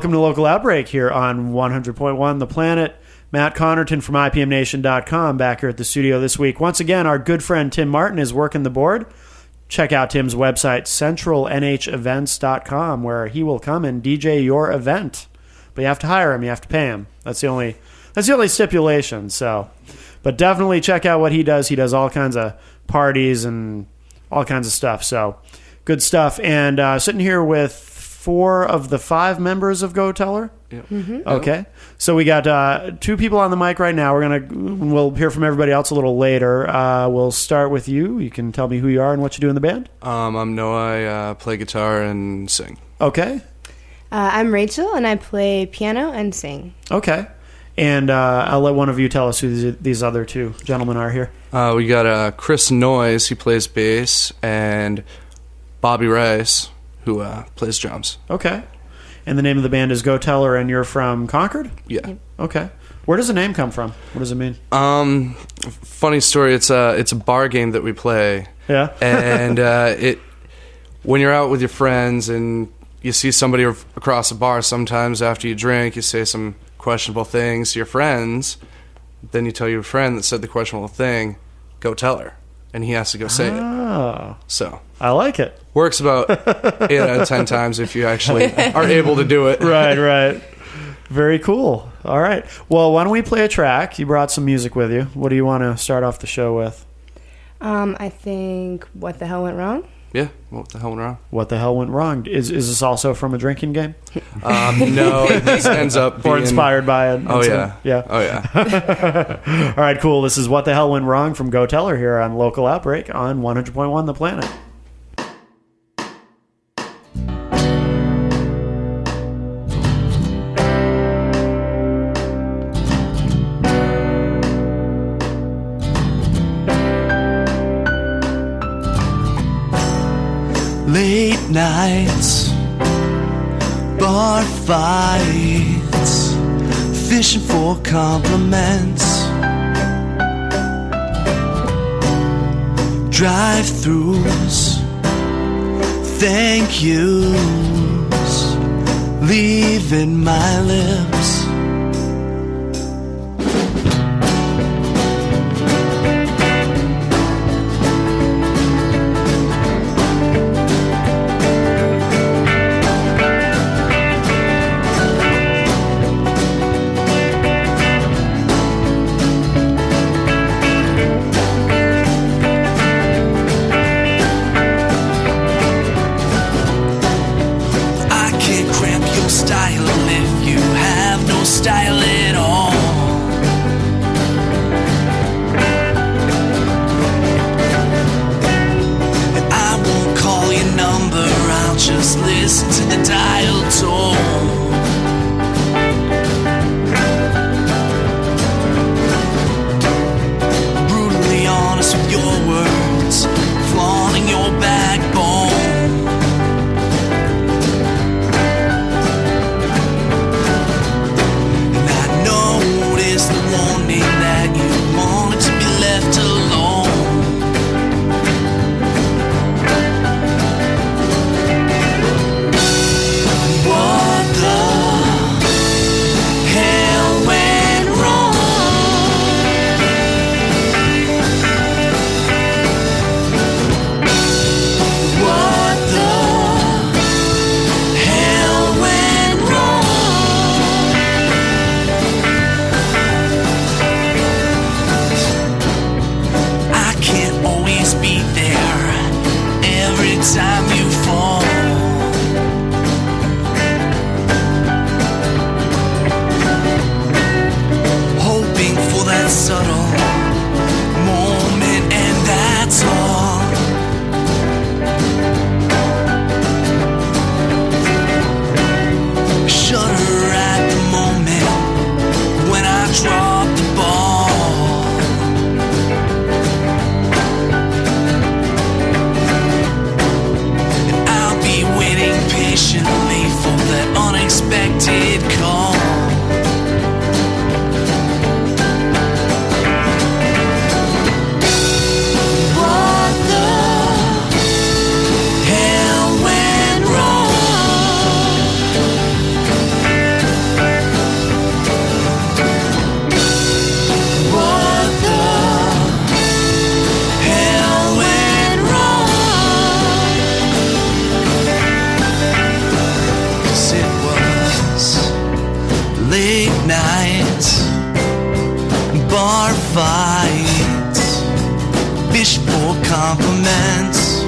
welcome to Local Outbreak here on 100.1 The Planet. Matt Connerton from IPMNation.com back here at the studio this week. Once again, our good friend Tim Martin is working the board. Check out Tim's website, centralnhevents.com, where he will come and DJ your event. But you have to hire him. You have to pay him. That's the only stipulation. So, but definitely check out what he does. He does all kinds of parties and all kinds of stuff. So, good stuff. And sitting here with 4 of the 5 members of Go Teller. Yep. Mm-hmm. Okay, so we got 2 people on the mic right now. We'll hear from everybody else a little later. We'll start with you. You can tell me who you are and what you do in the band. I'm Noah. I play guitar and sing. Okay. I'm Rachel, and I play piano and sing. Okay, and I'll let one of you tell us who these other 2 gentlemen are here. We got Chris Noyes, he plays bass, and Bobby Rice, who plays drums. Okay. And the name of the band is Go Teller, and you're from Concord? Yeah. Okay. Where does the name come from? What does it mean? Funny story. It's a bar game that we play. Yeah. And when you're out with your friends and you see somebody across a bar, sometimes after you drink, you say some questionable things to your friends. Then you tell your friend that said the questionable thing, go tell her. And he has to go say it. So I like it. Works about 8 out of 10 times if you actually are able to do it. Right. Very cool. All right. Well, why don't we play a track? You brought some music with you. What do you want to start off the show with? I think What the Hell Went Wrong? Yeah, What the Hell Went Wrong? What the Hell Went Wrong? Is this also from a drinking game? No, it just ends up being... Or inspired by it. Oh, yeah. Yeah. Oh, yeah. All right, cool. This is What the Hell Went Wrong from Go Teller here on Local Outbreak on 100.1 The Planet. Late nights, bar fights, fishing for compliments, drive-thrus, thank yous, leaving my lips. Style, and if you have no compliments,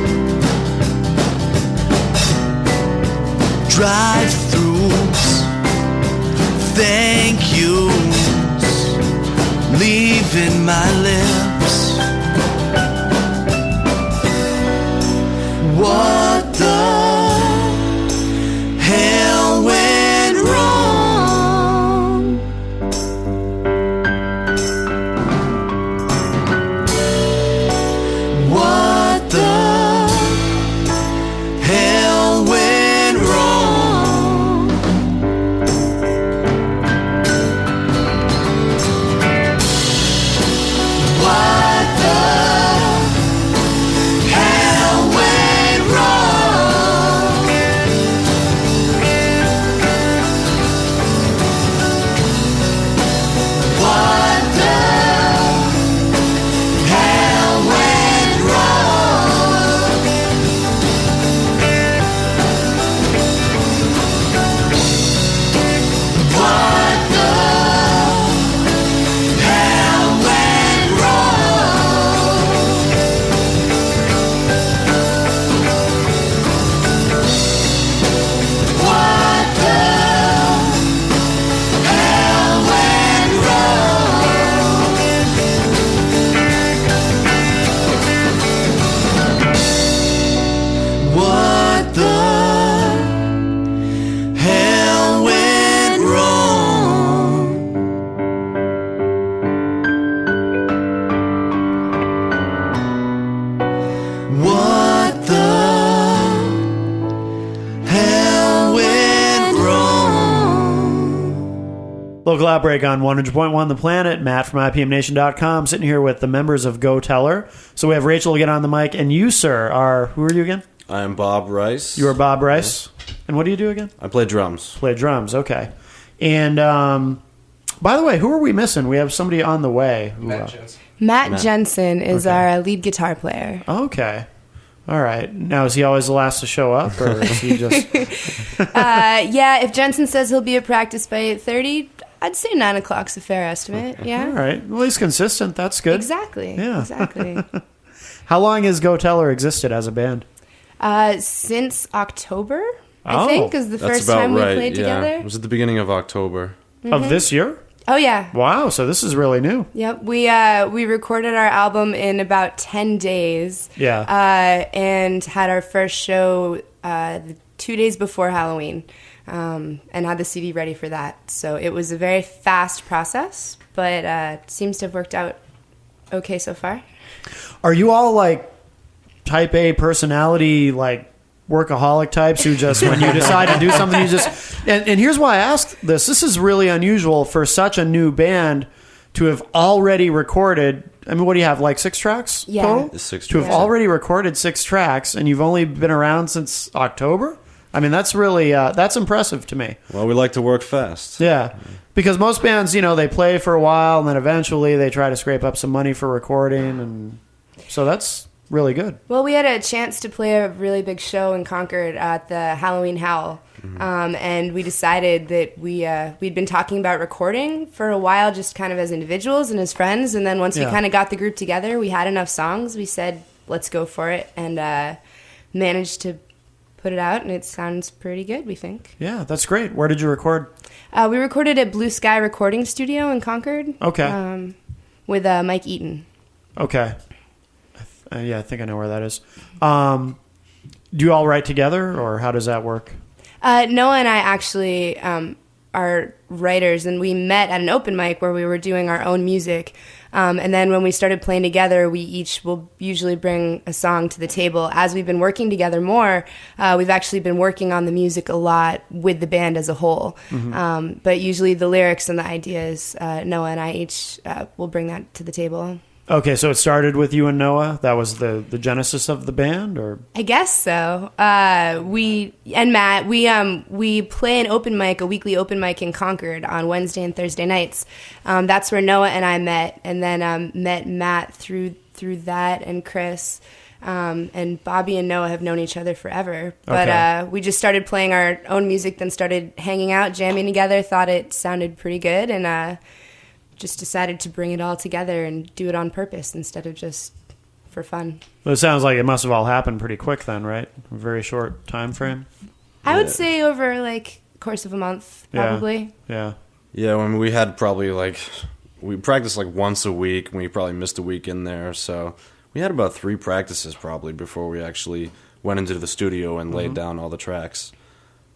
drive-thrus, thank yous, leaving my lips. What the hell went wrong? What the hell went wrong? What the hell went wrong? What the hell went wrong? What the hell went wrong? What the hell went wrong? What the hell went wrong? What the hell went wrong? Local Outbreak on 100.1 The Planet. Matt from IPMNation.com sitting here with the members of Go Teller. So we have Rachel get on the mic, and you, sir, are... Who are you again? I'm Bob Rice. You are Bob Rice. And what do you do again? I play drums. Play drums, okay. And, by the way, who are we missing? We have somebody on the way. Who, Matt Jensen is Okay. our lead guitar player. Okay. All right. Now, is he always the last to show up, or is he just... Yeah, if Jensen says he'll be at practice by 8:30, I'd say 9 o'clock's a fair estimate. Yeah. All right. Well, he's consistent. That's good. Exactly. Yeah. Exactly. How long has Go Teller existed as a band? Since October, Oh, I think, is the That's first about time we right. played yeah. together. It was at the beginning of October. Of this year? Oh yeah. Wow. So this is really new. Yep. We recorded our album in about 10 days. Yeah. And had our first show 2 days before Halloween, and had the CD ready for that. So it was a very fast process, but it seems to have worked out okay so far. Are you all like type A personality, like workaholic types who just, when you decide to do something, you just... And here's why I ask this. This is really unusual for such a new band to have already recorded... I mean, what do you have, like 6 tracks Yeah. total? 6 To have tracks. already recorded 6 tracks, and you've only been around since October? I mean, that's really... that's impressive to me. Well, we like to work fast. Yeah. Because most bands, you know, they play for a while, and then eventually they try to scrape up some money for recording, and... So that's really good. Well, we had a chance to play a really big show in Concord at the Halloween Howl, and we decided that we'd been talking about recording for a while, just kind of as individuals and as friends. And then once we Yeah. kind of got the group together, we had enough songs. We said, "Let's go for it," and managed to put it out, and it sounds pretty good. We think. Yeah, that's great. Where did you record? We recorded at Blue Sky Recording Studio in Concord. Okay. With Mike Eaton. Okay. Yeah, I think I know where that is. Do you all write together, or how does that work? Noah and I actually are writers, and we met at an open mic where we were doing our own music. And then when we started playing together, we each will usually bring a song to the table. As we've been working together more, we've actually been working on the music a lot with the band as a whole. But usually the lyrics and the ideas, Noah and I each will bring that to the table. Okay, so it started with you and Noah. That was the genesis of the band, or I guess so. We and Matt, we play an open mic, a weekly open mic in Concord on Wednesday and Thursday nights. That's where Noah and I met, and then met Matt through that, and Chris. And Bobby and Noah have known each other forever. But Okay. we just started playing our own music, then started hanging out, jamming together, thought it sounded pretty good, and just decided to bring it all together and do it on purpose instead of just for fun. But it sounds like it must have all happened pretty quick then, right? A very short time frame. I would Yeah. say over like course of a month, probably. Yeah. Yeah, when we had probably like we practiced like once a week, and we probably missed a week in there, so we had about 3 practices probably before we actually went into the studio and laid down all the tracks.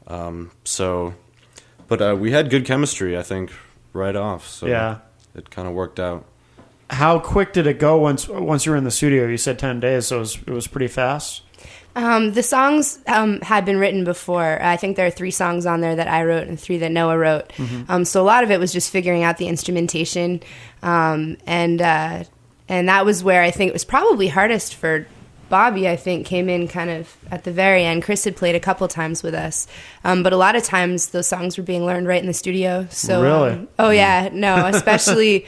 But we had good chemistry, I think, right off. So Yeah. it kind of worked out. How quick did it go once you were in the studio? You said 10 days, so it was pretty fast. The songs had been written before. I think there are 3 songs on there that I wrote and 3 that Noah wrote. So a lot of it was just figuring out the instrumentation, and that was where I think it was probably hardest for Bobby. I think came in kind of at the very end. Chris had played a couple times with us, but a lot of times those songs were being learned right in the studio. So Really? oh yeah, no, especially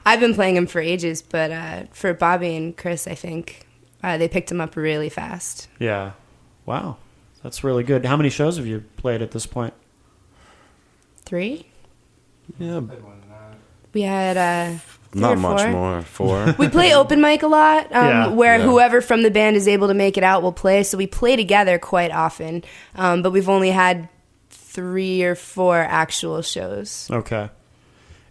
I've been playing them for ages, but for Bobby and Chris, I think they picked them up really fast. Yeah. Wow. That's really good. How many shows have you played at this point? 3? Yeah, We had 3 not or much 4. more. 4. We play open mic a lot, where Yeah. whoever from the band is able to make it out will play. So we play together quite often, but we've only had 3 or 4 actual shows. Okay.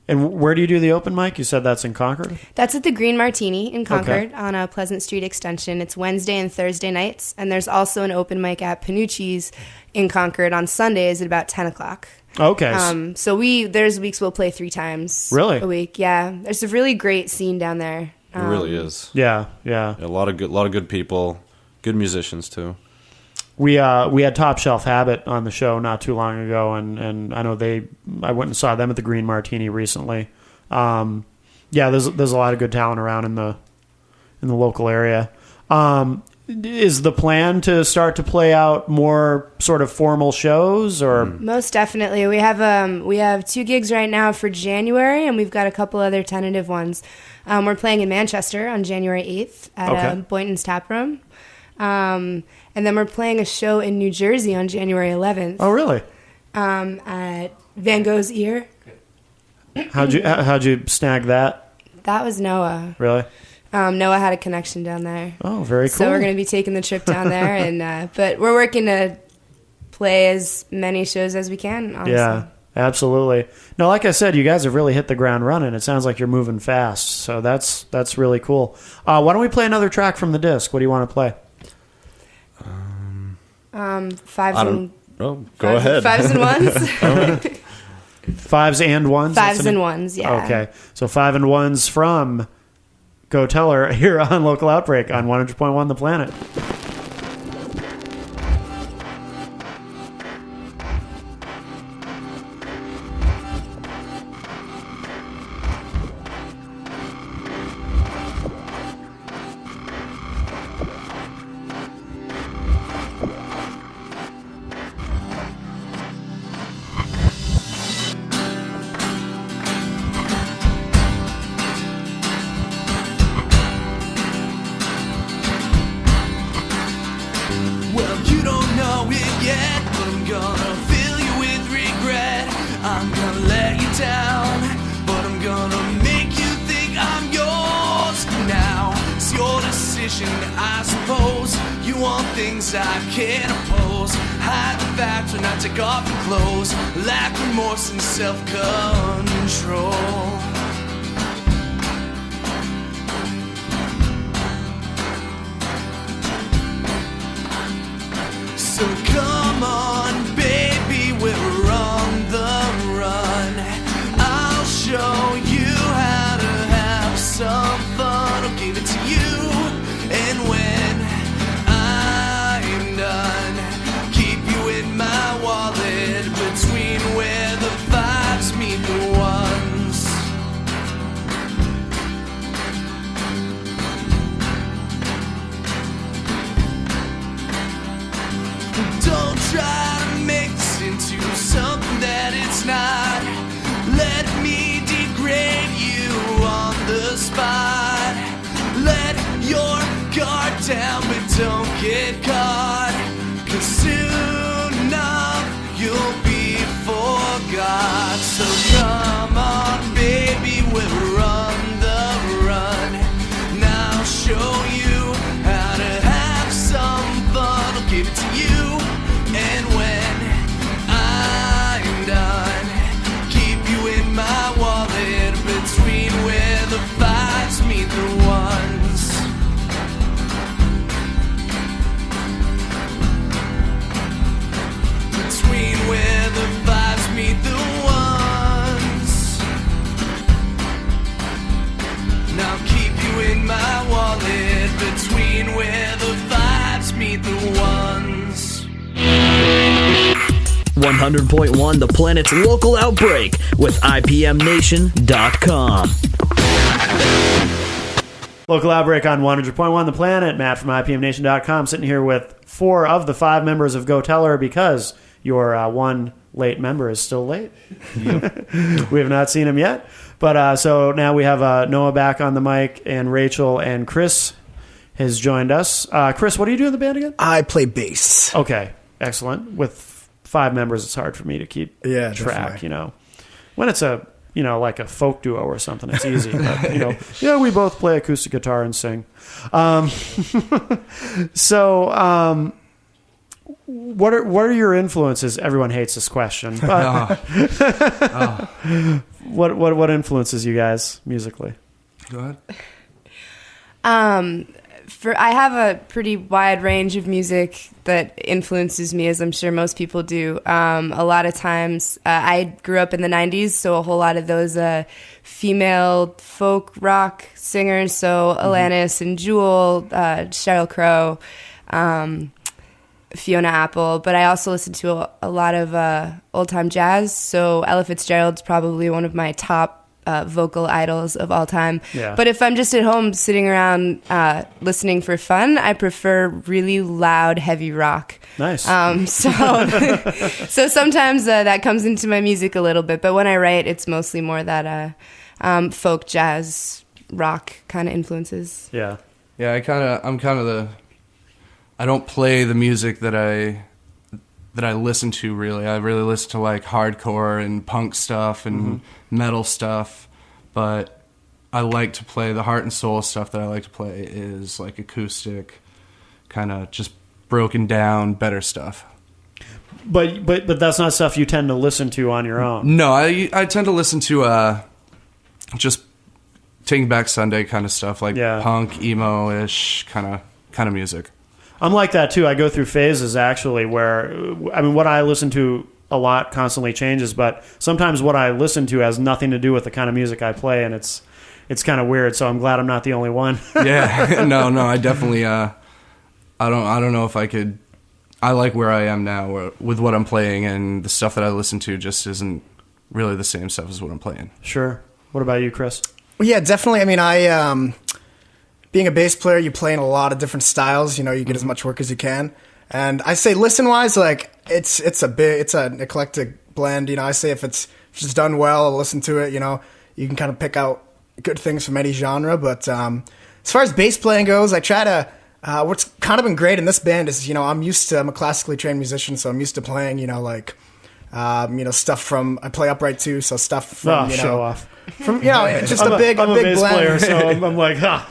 And where do you do the open mic? You said that's in Concord? That's at the Green Martini in Concord on a Pleasant Street extension. It's Wednesday and Thursday nights, and there's also an open mic at Panucci's in Concord on Sundays at about 10 o'clock. Okay. So there's weeks we'll play 3 times Really? a week. Yeah, there's a really great scene down there. It really is. Yeah. A lot of good people, good musicians too. We had Top Shelf Habit on the show not too long ago, and I know I went and saw them at the Green Martini recently. Yeah, there's a lot of good talent around in the local area. Is the plan to start to play out more sort of formal shows, or Most definitely. We have 2 gigs right now for January, and we've got a couple other tentative ones. We're playing in Manchester on January 8th at Boynton's Tap Room. And then we're playing a show in New Jersey on January 11th. Oh, really? At Van Gogh's Ear. How'd you snag that? That was Noah. Really? Noah had a connection down there. Oh, very cool. So we're going to be taking the trip down there, and but we're working to play as many shows as we can, honestly. Yeah, absolutely. No, like I said, you guys have really hit the ground running. It sounds like you're moving fast, so that's really cool. Why don't we play another track from the disc? What do you want to play? Fives and Oh, go ahead. 5s and 1s. 5s and 1s? 5s and 1s, yeah. Okay, so 5 and 1s from Go Tell Her here on Local Outbreak on 100.1 The Planet. Well, you don't know it yet, but I'm gonna fill you with regret. I'm gonna let you down, but I'm gonna make you think I'm yours. Now it's your decision, I suppose. You want things I can't oppose. Hide the fact or not take off your clothes. Lack remorse and self-control. So come on, baby, we're on the run. I'll show you how to have some fun. I'll give it to you, and when I'm done, keep you in my wallet between where the 5s meet the 1s. Don't try to make this into something that it's not. Let me degrade you on the spot. Let your guard down, but don't get caught. 'Cause soon enough, you'll be forgot. So come on, baby, we're on the run. Now I'll show you 100.1 The Planet's local outbreak with IPMNation.com. Local Outbreak on 100.1 The Planet. Matt from IPMNation.com sitting here with 4 of the 5 members of Go Teller because your one late member is still late. We have not seen him yet. But so now we have Noah back on the mic, and Rachel and Chris has joined us. Chris, what do you do in the band again? I play bass. Okay, excellent. With 5 members, it's hard for me to keep track, definitely. you know. When it's a, you know, like a folk duo or something, it's easy. But, you know, yeah, we both play acoustic guitar and sing. What are your influences? Everyone hates this question, but what influences you guys musically? Go ahead. I have a pretty wide range of music that influences me, as I'm sure most people do. A lot of times, I grew up in the 90s, so a whole lot of those female folk rock singers, so Alanis and Jewel, Sheryl Crow, Fiona Apple. But I also listen to a lot of old-time jazz, so Ella Fitzgerald's probably one of my top vocal idols of all time. Yeah. But if I'm just at home sitting around listening for fun, I prefer really loud, heavy rock. Nice. So sometimes that comes into my music a little bit, but when I write, it's mostly more that folk, jazz, rock kind of influences. Yeah. Yeah, I don't play the music that I listen to, really. I really listen to like hardcore and punk stuff and metal stuff, but I like to play the heart and soul stuff that I like to play is like acoustic, kind of just broken down, better stuff. But that's not stuff you tend to listen to on your own. No, I tend to listen to just Taking Back Sunday kind of stuff, like punk, emo-ish kind of music. I'm like that too. I go through phases actually where, I mean, what I listen to a lot constantly changes, but sometimes what I listen to has nothing to do with the kind of music I play, and it's kind of weird. So I'm glad I'm not the only one. Yeah, no, I definitely, I don't know if I could. I like where I am now with what I'm playing, and the stuff that I listen to just isn't really the same stuff as what I'm playing. Sure. What about you, Chris? Well, yeah, definitely. I mean, being a bass player, you play in a lot of different styles. You know, you get as much work as you can. And I say, listen-wise, like it's an eclectic blend. You know, I say if it's just done well, I'll listen to it. You know, you can kind of pick out good things from any genre. But as far as bass playing goes, I try to. What's kind of been great in this band is, you know, I'm a classically trained musician, so I'm used to playing, you know, like, stuff from. I play upright too, so stuff from show off. From just I'm a big bass blend. player, so I'm like, great.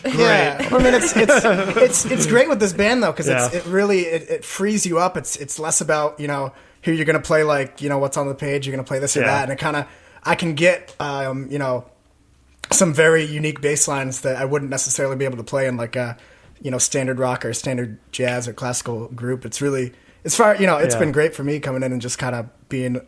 Yeah, I mean it's great with this band though, because it really frees you up. It's less about, you know, here you're gonna play like, you know, what's on the page. You're gonna play this or that, and it kind of I can get you know, some very unique bass lines that I wouldn't necessarily be able to play in like a, you know, standard rock or standard jazz or classical group. It's really it's been great for me coming in and just kind of being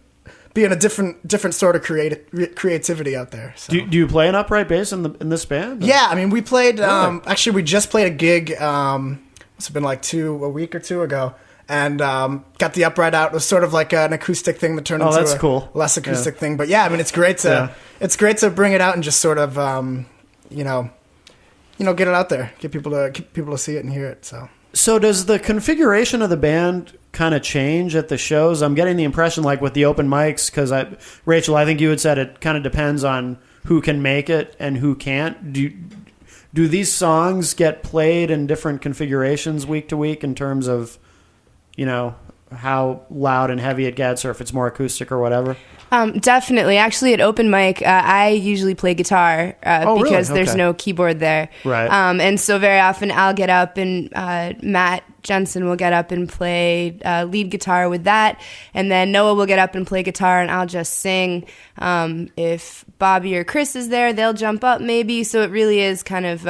a different sort of creativity out there. So. Do you play an upright bass in this band? Yeah, I mean, we played. Actually, we just played a gig. It's been like a week or two ago, and got the upright out. It was sort of like an acoustic thing that turned into that's a cool. less acoustic thing. But yeah, I mean, it's great to bring it out and just sort of get it out there, get people to see it and hear it. So does the configuration of the band kind of change at the shows? I'm getting the impression, like with the open mics, because Rachel, I think you had said it kind of depends on who can make it and who can't. Do these songs get played in different configurations week to week in terms of, you know, how loud and heavy it gets, or if it's more acoustic or whatever? Definitely. Actually, at open mic, I usually play guitar because there's no keyboard there. Right. And so very often I'll get up and Matt Jensen will get up and play lead guitar with that. And then Noah will get up and play guitar and I'll just sing. If Bobby or Chris is there, they'll jump up maybe. So it really is kind of...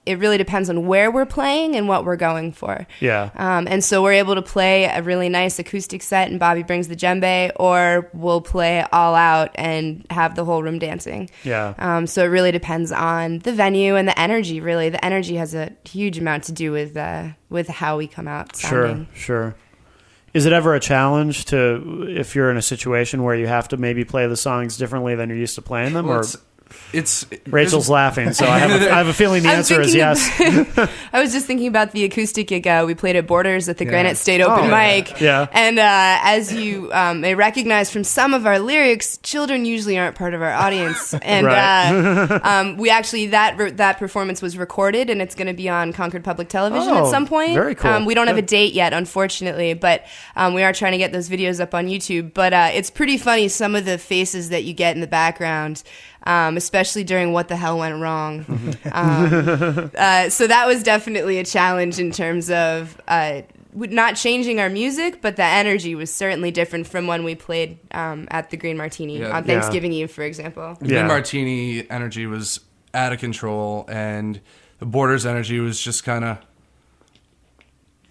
it really depends on where we're playing and what we're going for. Yeah. And so we're able to play a really nice acoustic set and Bobby brings the djembe, or we'll play all out and have the whole room dancing. Yeah. So it really depends on the venue and the energy, really. The energy has a huge amount to do with how we come out sounding. Sure. Is it ever a challenge to, if you're in a situation where you have to maybe play the songs differently than you're used to playing them? Well, Or it's Rachel's laughing, so I have a feeling the I'm answer is thinking yes. I was just thinking about the acoustic gig we played at Borders at the Granite State Open mic. Yeah. And as you may recognize from some of our lyrics, children usually aren't part of our audience. And we actually, that performance was recorded, and it's going to be on Concord Public Television at some point. Very cool. We don't have a date yet, unfortunately, but we are trying to get those videos up on YouTube. But it's pretty funny, some of the faces that you get in the background. Especially during What the Hell Went Wrong. So that was definitely a challenge in terms of not changing our music, but the energy was certainly different from when we played at the Green Martini on Thanksgiving Eve, for example. The Green Martini energy was out of control, and the Borders energy was just kind of...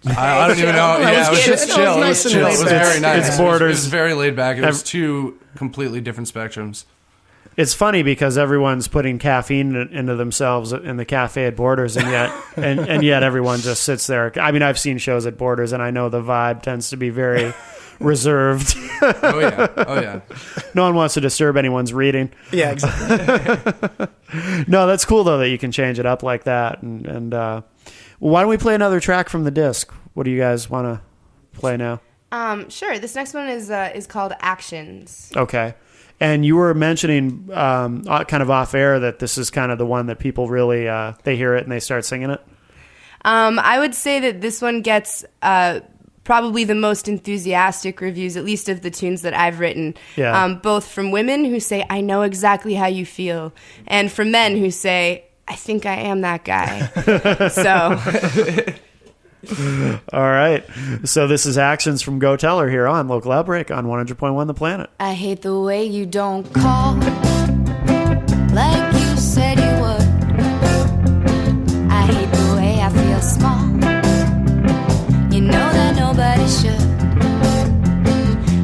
I don't even know. Yeah, it was just chill. It was chill. It was very nice. It's Borders. It was very laid back. It was two completely different spectrums. It's funny because everyone's putting caffeine into themselves in the cafe at Borders, and yet and yet everyone just sits there. I mean, I've seen shows at Borders, and I know the vibe tends to be very reserved. Oh yeah. No one wants to disturb anyone's reading. Yeah, exactly. No, that's cool though that you can change it up like that. And why don't we play another track from the disc? What do you guys want to play now? Sure. This next one is called Actions. Okay. And you were mentioning kind of off air that this is kind of the one that people really, they hear it and they start singing it? I would say that this one gets probably the most enthusiastic reviews, at least of the tunes that I've written, both from women who say, I know exactly how you feel, and from men who say, I think I am that guy. So... All right. So this is Actions from Go Tell Her here on Local Outbreak on 100.1 The Planet. I hate the way you don't call like you said you would. I hate the way I feel small. You know that nobody should.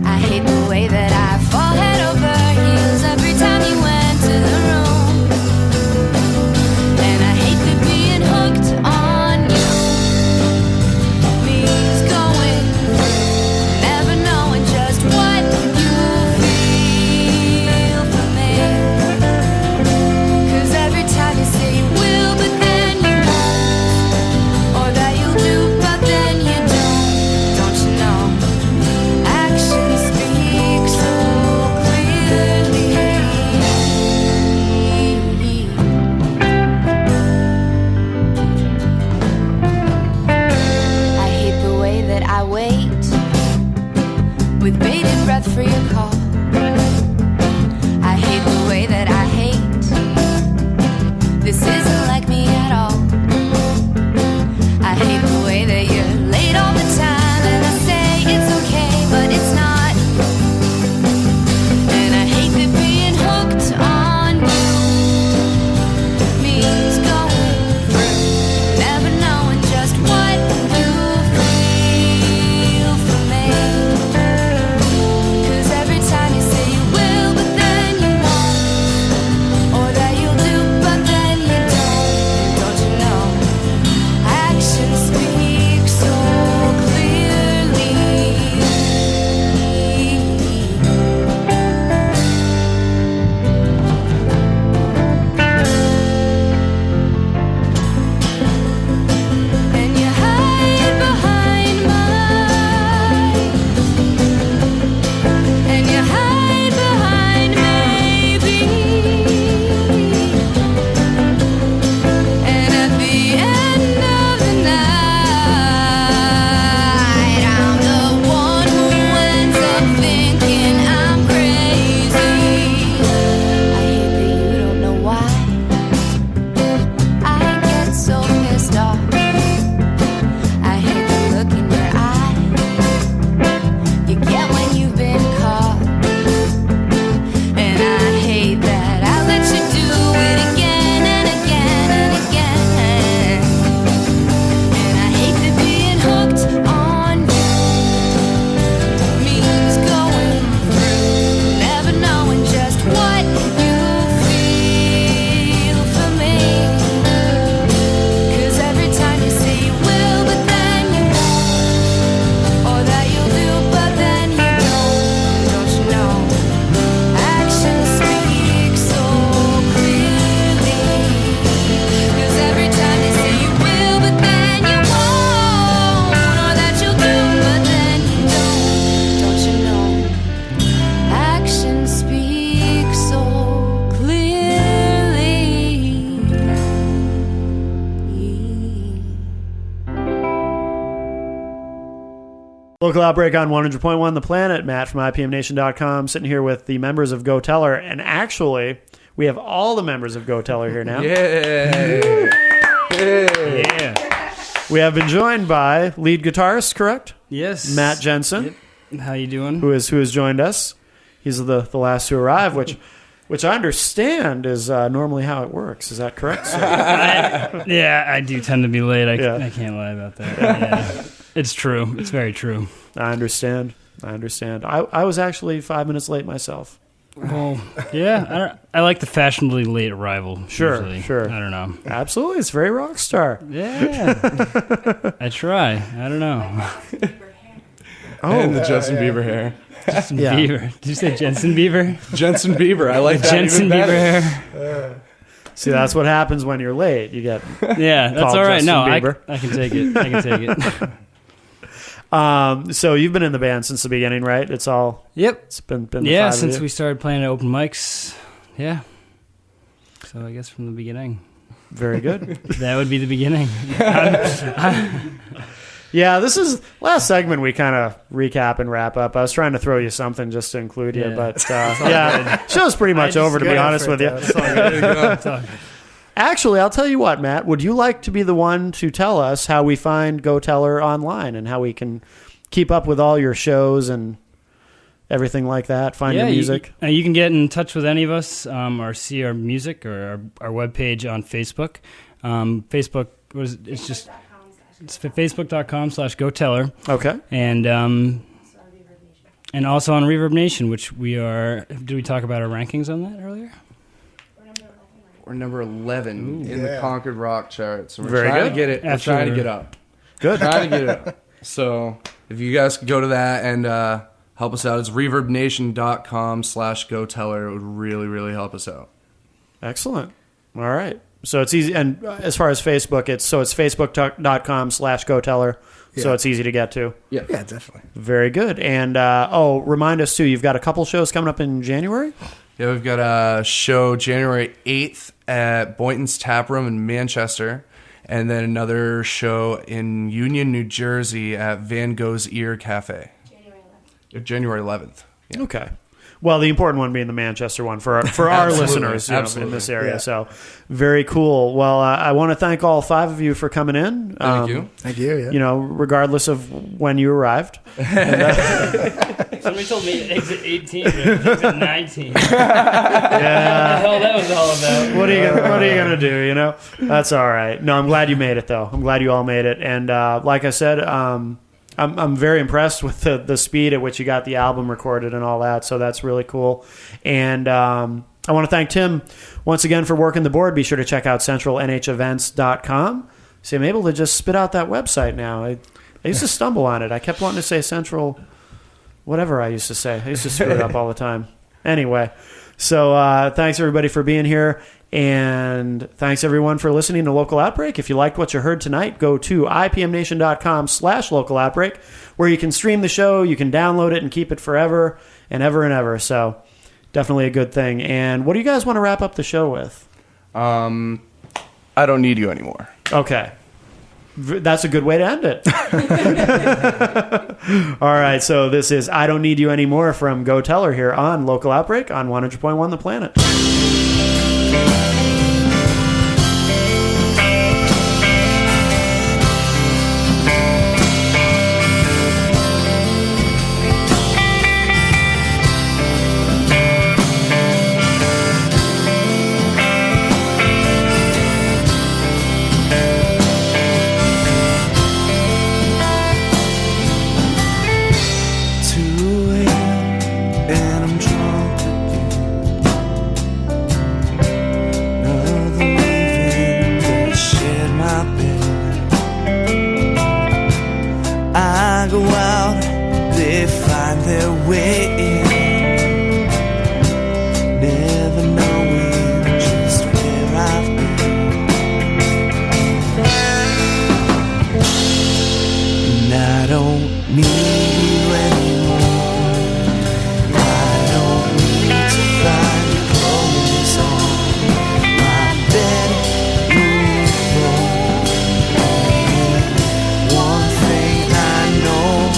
I hate the way that I fall head over heels every time you enter the room. And I hate that being hooked on you means going through, never knowing just what you feel for me. 'Cause every time you say you will, but then you won't, or that you'll do, but then you don't you know? Actions speak so clearly. I hate the way that I wait with bated breath for your call. I hate the way that I hate. This isn't like me at all. I hate the way that you're late all the time, and I say it's okay, but it's not. And I hate that being hooked on you means going through, never knowing just what you feel for me. 'Cause every time Local Outbreak on 100.1 The Planet. Matt from IPMNation.com sitting here with the members of Go Teller. And actually, we have all the members of Go Teller here now. Yeah. We have been joined by lead guitarist, correct? Yes. Matt Jensen. Yep. How you doing? Who has joined us. He's the last to arrive, which I understand is normally how it works. Is that correct, sir? I do tend to be late. I Yeah. can't lie about that. Yeah. It's true. It's very true. I understand. I was actually 5 minutes late myself. Well, yeah. I like the fashionably late arrival. Sure. I don't know. Absolutely. It's very rock star. Yeah. I try. I don't know. And the Justin Bieber hair. Justin Yeah. Bieber. Did you say Jensen Bieber? Jensen Bieber. I like that Jensen even Bieber better. hair. See, that's what happens when you're late. You get Yeah, that's Called all right. Justin No, Bieber. I can take it. I can take it. So you've been in the band since the beginning, right? It's Yep. been the Yeah, five of since you? we started playing at open mics. Yeah. So I guess from the beginning. Very good. That would be the beginning. Yeah, this is last segment. We kind of recap and wrap up. I was trying to throw you something just to include you, Yeah. but show's pretty much over. To be honest with you, actually, I'll tell you what, Matt. Would you like to be the one to tell us how we find Go Teller online and how we can keep up with all your shows and everything like that? Find your music. You can get in touch with any of us or see our music or our webpage on Facebook. Facebook it's facebook.com/GoTeller. Okay. And also on Reverb Nation, which we are. Did we talk about our rankings on that earlier? We're number 11 in Yeah. the Concord Rock charts. So we're Very trying good. to get it. We're After- trying to get up. Good. Trying to get it up. So if you guys could go to that and help us out, it's reverbnation.com/GoTeller. It would really, really help us out. Excellent. All right. So it's easy. And as far as Facebook, it's facebook.com/GoTeller. So Yeah. it's easy to get to. Yeah, definitely. Very good. And remind us too, you've got a couple shows coming up in January? Yeah, we've got a show January 8th at Boynton's Tap Room in Manchester, and then another show in Union, New Jersey at Van Gogh's Ear Cafe. January 11th. Yeah. Okay. Well, the important one being the Manchester one for our Absolutely. listeners in Absolutely. this area. Yeah. So very cool. Well, I want to thank all five of you for coming in. Thank you. Thank you. Yeah. You know, regardless of when you arrived. Somebody told me exit 18, but exit 19. What the Yeah. hell that was all about? What are you gonna do? You know, that's all right. No, I'm glad you made it though. I'm glad you all made it. And like I said, I'm very impressed with the speed at which you got the album recorded and all that. So that's really cool. And I want to thank Tim once again for working the board. Be sure to check out centralnhevents.com. See, I'm able to just spit out that website now. I used to stumble on it. I kept wanting to say Central, whatever I used to say. I used to screw it up all the time. Anyway, so thanks everybody for being here. And thanks everyone for listening to Local Outbreak. If you liked what you heard tonight, go to ipmnation.com/local outbreak, where you can stream the show, you can download it and keep it forever and ever and ever. So definitely a good thing. And what do you guys want to wrap up the show with? I don't need you anymore. Okay. That's a good way to end it. All right. So this is I Don't Need You Anymore from Go Teller here on Local Outbreak on 100.1 The Planet. And I'm drunk again. Another leaving to shed my bed. I go out, they find their way in, never knowing just where I've been. And I don't need you anymore. One thing I know.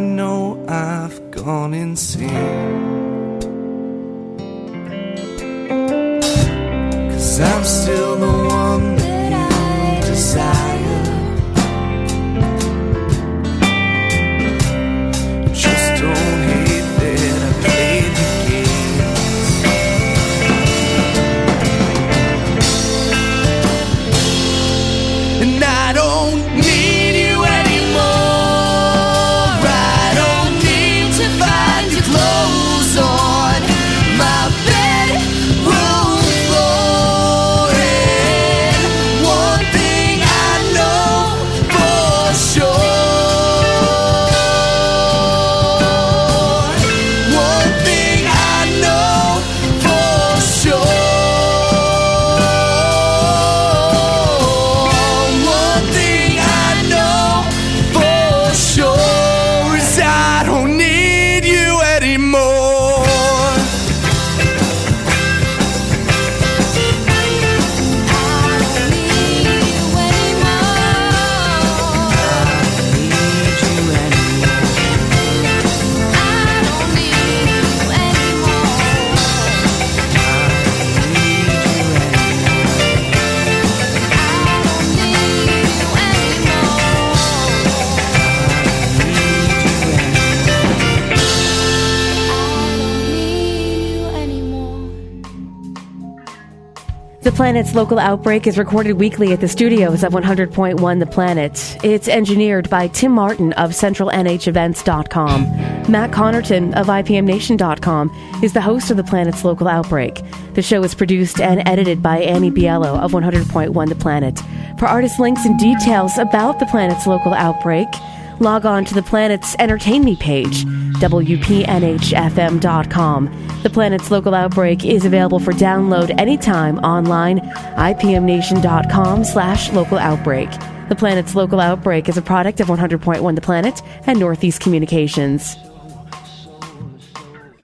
know I've gone insane. 'Cause I'm still the one that you desire. Just don't hate that I played the games. And I don't need you anymore. I don't need to find your clothes on my bedroom floor. And one thing I know for sure. One thing I know for sure. One thing I know for sure is I don't need you anymore. The Planet's local outbreak is recorded weekly at the studios of 100.1 The Planet. It's engineered by Tim Martin of CentralNHEvents.com. Matt Connerton of IPMNation.com is the host of The Planet's local outbreak. The show is produced and edited by Annie Biello of 100.1 The Planet. For artist links and details about The Planet's local outbreak, log on to The Planet's Entertain Me page, WPNHFM.com. The Planet's local outbreak is available for download anytime online, IPMNation.com/local outbreak. The Planet's local outbreak is a product of 100.1 The Planet and Northeast Communications.